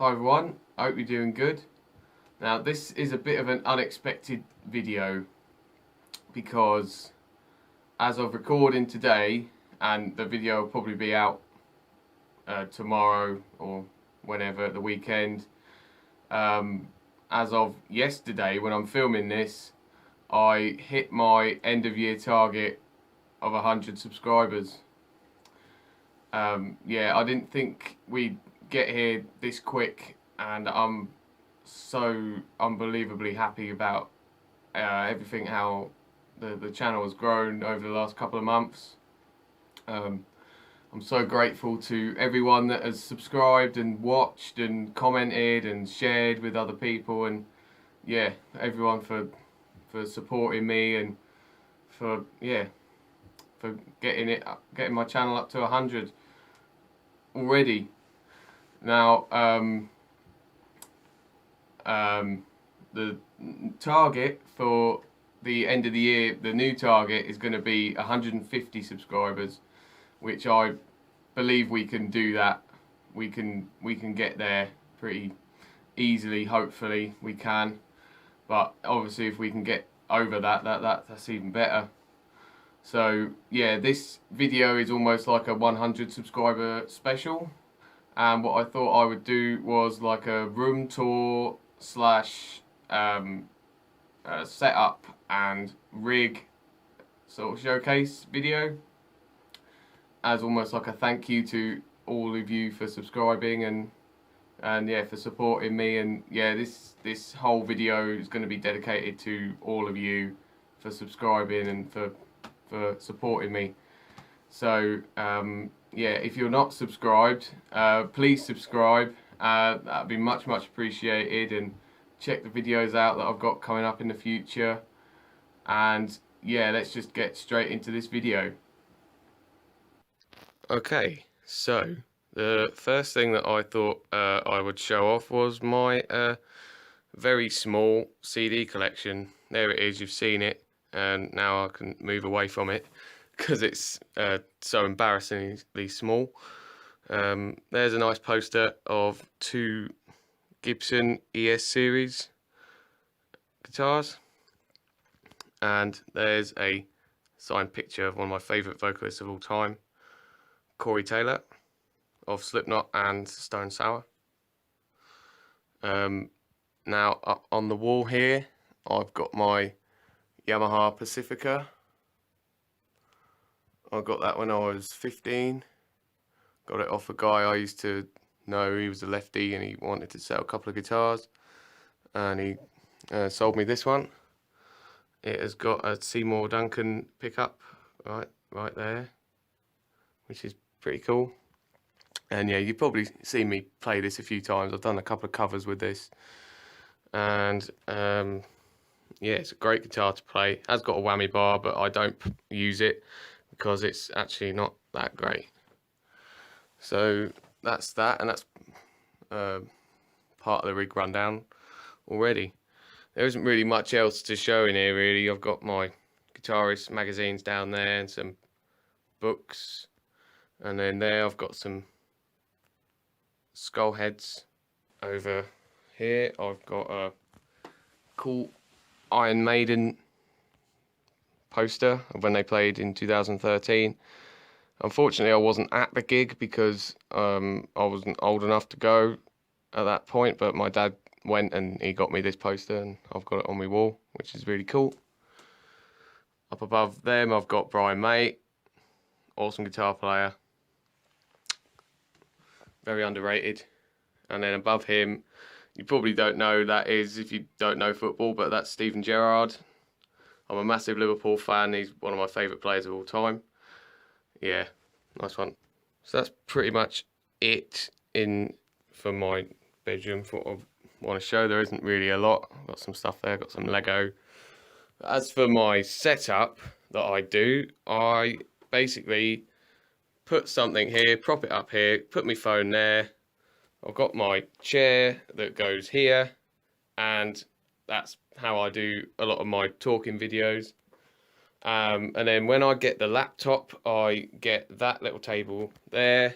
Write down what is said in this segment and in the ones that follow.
Hi everyone, I hope you're doing good. Now this is a bit of an unexpected video because as of recording today, and the video will probably be out tomorrow or whenever at the weekend, as of yesterday when I'm filming this, I hit my end of year target of 100 subscribers. Yeah, I didn't think we'd get here this quick, and I'm so unbelievably happy about everything, how the channel has grown over the last couple of months. I'm so grateful to everyone that has subscribed and watched and commented and shared with other people, and yeah, everyone for supporting me and for getting my channel up to 100 already. Now the target for the end of the year, the new target is going to be 150 subscribers, which I believe we can do that. We can get there pretty easily. Hopefully we can, but obviously if we can get over that's even better. So yeah, this video is almost like a 100 subscriber special, and what I thought I would do was like a room tour slash setup and rig sort of showcase video, as almost like a thank you to all of you for subscribing and yeah, for supporting me. And yeah, this whole video is going to be dedicated to all of you for subscribing and for supporting me. So yeah, if you're not subscribed, please subscribe. That'd be much appreciated, and check the videos out that I've got coming up in the future. And yeah, let's just get straight into this video. Okay, so the first thing that I thought I would show off was my very small CD collection. There it is, you've seen it, and now I can move away from it because it's so embarrassingly small. There's a nice poster of 2 Gibson ES series guitars, and there's a signed picture of one of my favourite vocalists of all time, Corey Taylor of Slipknot and Stone Sour. Now up on the wall here, I've got my Yamaha Pacifica. I got that when I was 15. Got it off a guy I used to know. He was a lefty and he wanted to sell a couple of guitars, and he sold me this one. It has got a Seymour Duncan pickup right there, which is pretty cool. And yeah, you've probably seen me play this a few times. I've done a couple of covers with this, and yeah, it's a great guitar to play. It has got a whammy bar, but I don't use it because it's actually not that great. So that's that, and that's part of the rig rundown already. There isn't really much else to show in here really. I've got my guitarist magazines down there and some books, and then there I've got some skull heads. Over here I've got a cool Iron Maiden poster of when they played in 2013. Unfortunately I wasn't at the gig because I wasn't old enough to go at that point, but my dad went and he got me this poster, and I've got it on my wall, which is really cool. Up above them I've got Brian May, awesome guitar player, very underrated. And then above him, you probably don't know who that is if you don't know football, but that's Steven Gerrard. I'm a massive Liverpool fan. He's one of my favourite players of all time. Yeah, nice one. So that's pretty much it for my bedroom for what I want to show. There isn't really a lot. I've got some stuff there, got some Lego. As for my setup that I do, I basically put something here, prop it up here, put my phone there. I've got my chair that goes here, and that's how I do a lot of my talking videos. And then when I get the laptop, I get that little table there,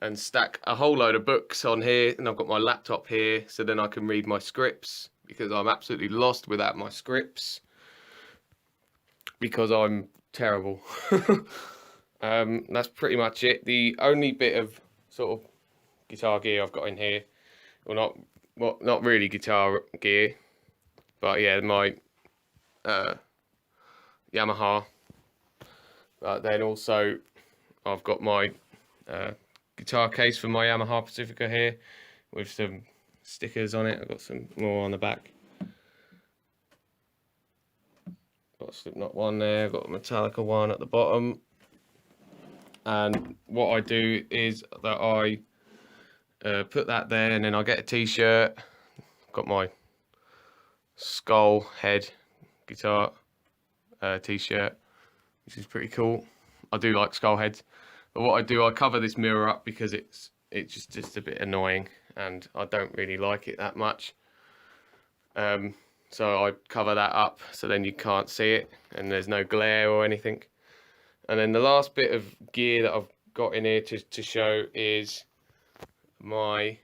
and stack a whole load of books on here, and I've got my laptop here, so then I can read my scripts, because I'm absolutely lost without my scripts, because I'm terrible. That's pretty much it. The only bit of sort of guitar gear I've got in here, well, not really guitar gear, but yeah, my Yamaha. But then also I've got my guitar case for my Yamaha Pacifica here, with some stickers on it. I've got some more on the back. Got a Slipknot one there, got a Metallica one at the bottom. And what I do is that I put that there, and then I get a t-shirt. Got my skull head guitar t-shirt, which is pretty cool. I do like skull heads, but what I do, I cover this mirror up because it's just a bit annoying, and I don't really like it that much. So I cover that up so then you can't see it, and there's no glare or anything. And then the last bit of gear that I've got in here to show is my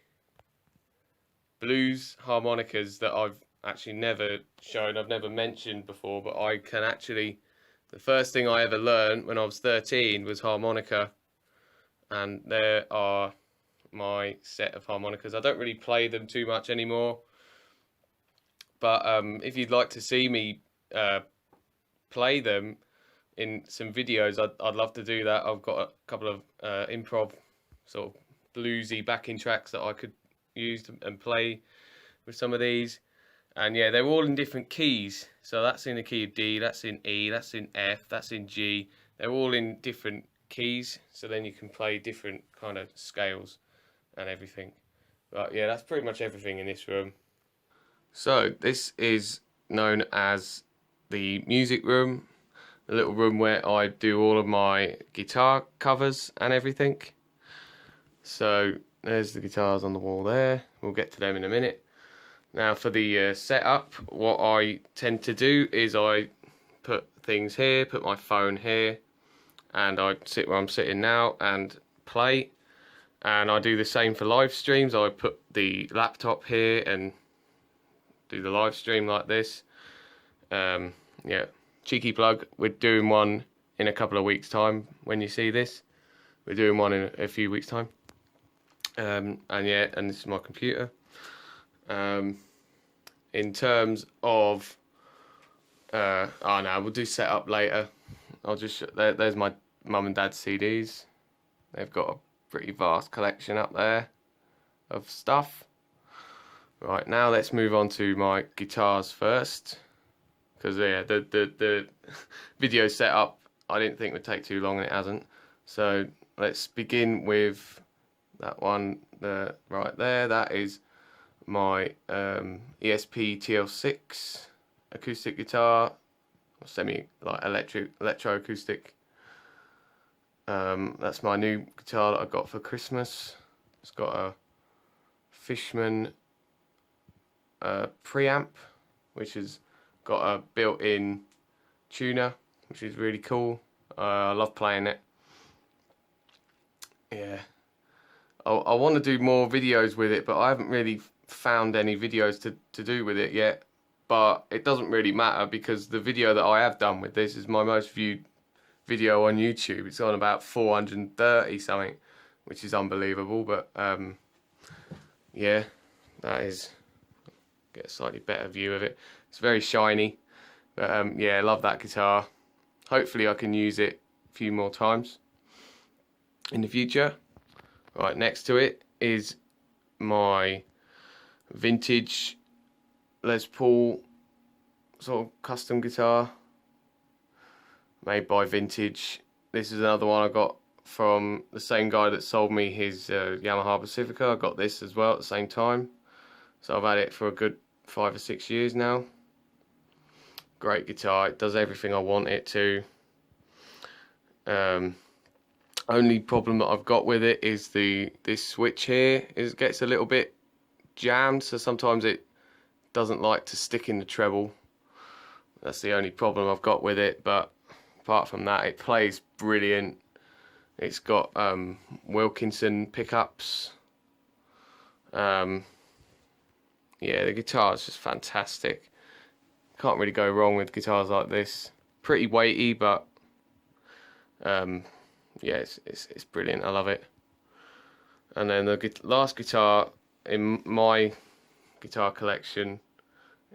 blues harmonicas that I've actually never shown, I've never mentioned before, but I can actually, the first thing I ever learned when I was 13 was harmonica, and there are my set of harmonicas. I don't really play them too much anymore, but if you'd like to see me play them in some videos, I'd love to do that. I've got a couple of improv sort of bluesy backing tracks that I could use and play with some of these. And yeah, they're all in different keys. So that's in the key of D, that's in E, that's in F, that's in G. They're all in different keys, so then you can play different kind of scales and everything. But yeah, that's pretty much everything in this room. So this is known as the music room, the little room where I do all of my guitar covers and everything. So there's the guitars on the wall there. We'll get to them in a minute. Now for the setup, what I tend to do is I put things here, put my phone here, and I sit where I'm sitting now and play. And I do the same for live streams. I put the laptop here and do the live stream like this. Yeah, cheeky plug, we're doing one in a couple of weeks' time. When you see this, we're doing one in a few weeks' time. And yeah, and this is my computer. In terms of oh no, we'll do setup later. I'll just there's my mum and dad's CDs. They've got a pretty vast collection up there of stuff. Right, now let's move on to my guitars first, because yeah, the video setup I didn't think would take too long, and it hasn't. So let's begin with that one right there. That is my ESP TL6 acoustic guitar, semi like electroacoustic. That's my new guitar that I got for Christmas. It's got a Fishman preamp, which has got a built-in tuner, which is really cool. I love playing it. Yeah, I want to do more videos with it, but I haven't really found any videos to do with it yet. But it doesn't really matter, because the video that I have done with this is my most viewed video on YouTube. It's on about 430 something, which is unbelievable. But yeah, that is, get a slightly better view of it. It's very shiny, but yeah, I love that guitar. Hopefully I can use it a few more times in the future. Right, next to it is my vintage Les Paul sort of custom guitar, made by Vintage. This is another one I got from the same guy that sold me his Yamaha Pacifica. I got this as well at the same time, so I've had it for a good 5 or 6 years now. Great guitar, it does everything I want it to. Only problem that I've got with it is this switch here gets a little bit jammed, so sometimes it doesn't like to stick in the treble. That's the only problem I've got with it, but apart from that, it plays brilliant. It's got Wilkinson pickups. Yeah, the guitar is just fantastic. Can't really go wrong with guitars like this. Pretty weighty, but yeah, it's brilliant. I love it. And then the last guitar in my guitar collection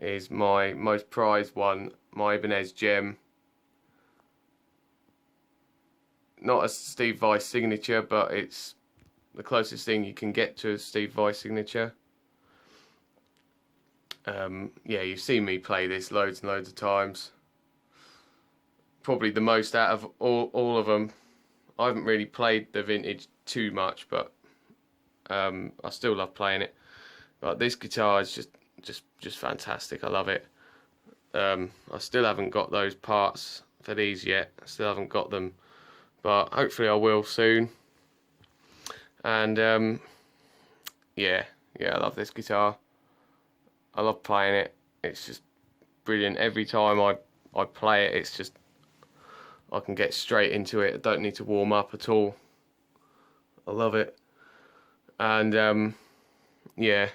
is my most prized one, my Ibanez Gem. Not a Steve Vai signature, but it's the closest thing you can get to a Steve Vai signature. Yeah, you've seen me play this loads and loads of times. Probably the most out of all of them. I haven't really played the vintage too much, but I still love playing it. But this guitar is just fantastic. I love it. I still haven't got those parts for these yet. I still haven't got them, but hopefully I will soon. And yeah, I love this guitar. I love playing it. It's just brilliant. Every time I play it, it's just, I can get straight into it. I don't need to warm up at all. I love it. And yeah,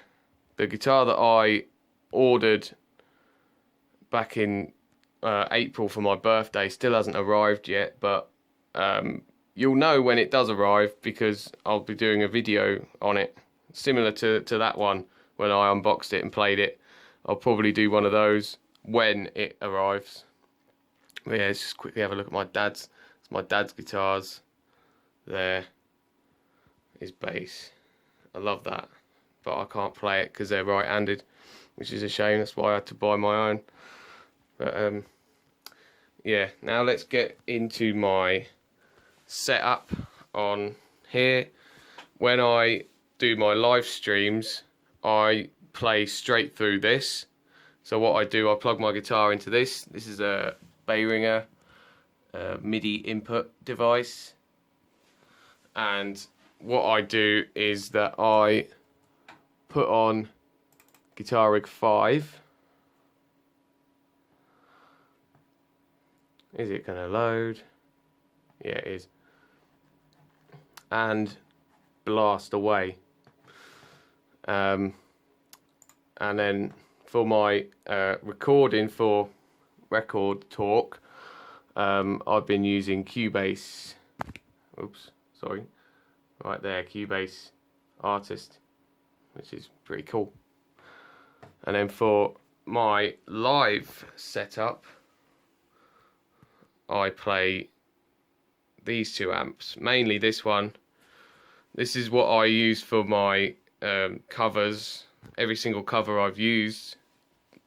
the guitar that I ordered back in April for my birthday still hasn't arrived yet, but you'll know when it does arrive because I'll be doing a video on it similar to that one. When I unboxed it and played it, I'll probably do one of those when it arrives. But yeah, let's just quickly have a look at my dad's. It's my dad's guitars. There, his bass. I love that, but I can't play it because they're right-handed, which is a shame. That's why I had to buy my own. But yeah, now let's get into my setup on here. When I do my live streams, I play straight through this. So what I do, I plug my guitar into this. This is a Behringer MIDI input device. And what I do is that I put on Guitar Rig 5. Is it going to load? Yeah, it is. And blast away. And then for my recording for Record Talk, I've been using Cubase. Oops, sorry. Right there, Cubase Artist, which is pretty cool. And then for my live setup, I play these two amps, mainly this one. This is what I use for my covers. Every single cover I've used,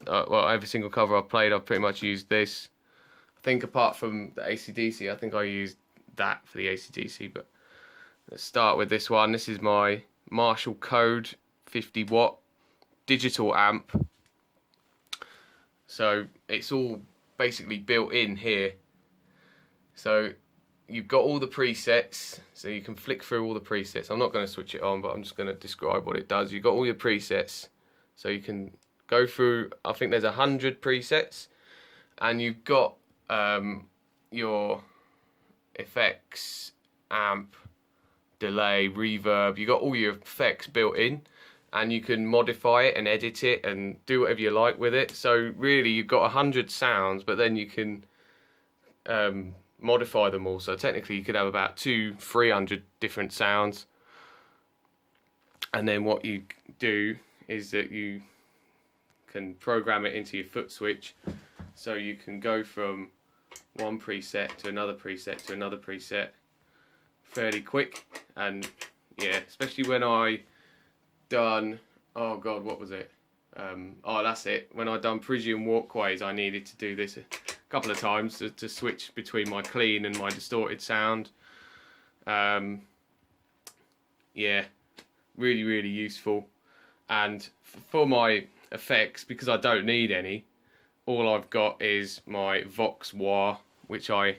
well, every single cover I've played, I've pretty much used this. I think apart from the AC/DC, I think I used that for the AC/DC, but let's start with this one. This is my Marshall Code 50 watt digital amp. So it's all basically built in here. So you've got all the presets, so you can flick through all the presets. I'm not going to switch it on, but I'm just going to describe what it does. You've got all your presets, so you can go through, I think there's 100 presets, and you've got your effects, amp, delay, reverb. You've got all your effects built in, and you can modify it and edit it and do whatever you like with it. So really, you've got 100 sounds, but then you can modify them all. So technically you could have about 200-300 different sounds. And then what you do is that you can program it into your foot switch, so you can go from one preset to another preset to another preset fairly quick. And yeah, especially when I done, oh god, what was it, oh that's it, when I done Parisian Walkways, I needed to do this couple of times to switch between my clean and my distorted sound. Yeah, really useful. And for my effects, because I don't need any, all I've got is my Vox wah, which I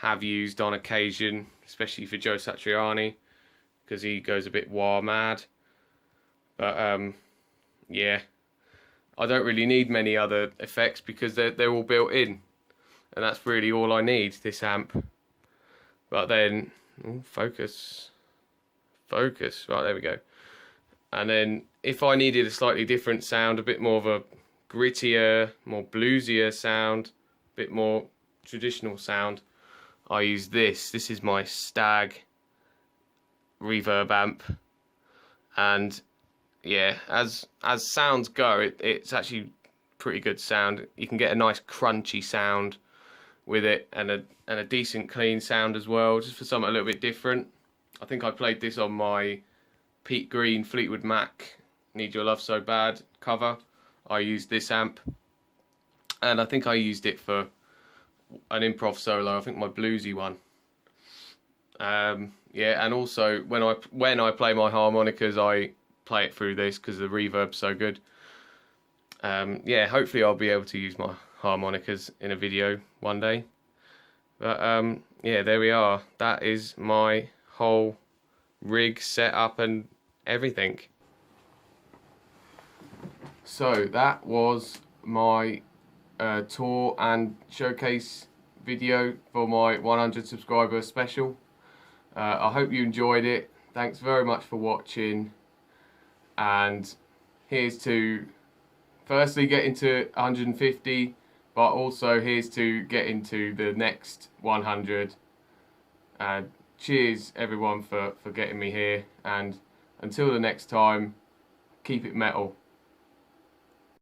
have used on occasion, especially for Joe Satriani, because he goes a bit wah mad. But yeah, I don't really need many other effects because they're all built in, and that's really all I need, this amp. But then, focus, right, there we go. And then if I needed a slightly different sound, a bit more of a grittier, more bluesier sound, a bit more traditional sound, I use this. This is my Stag reverb amp. And yeah, as sounds go, it's actually pretty good sound. You can get a nice crunchy sound with it, and a decent clean sound as well, just for something a little bit different. I think I played this on my Pete Green Fleetwood Mac Need Your Love So Bad cover. I used this amp, and I think I used it for an improv solo, I think my bluesy one. Yeah, and also when I play my harmonicas, I play it through this because the reverb's so good. Yeah, hopefully I'll be able to use my harmonicas in a video one day. But yeah, there we are. That is my whole rig setup and everything. So that was my tour and showcase video for my 100 subscriber special. I hope you enjoyed it. Thanks very much for watching, and here's to firstly get into 150, but also here's to get into the next 100. Cheers everyone for getting me here, and until the next time, keep it metal.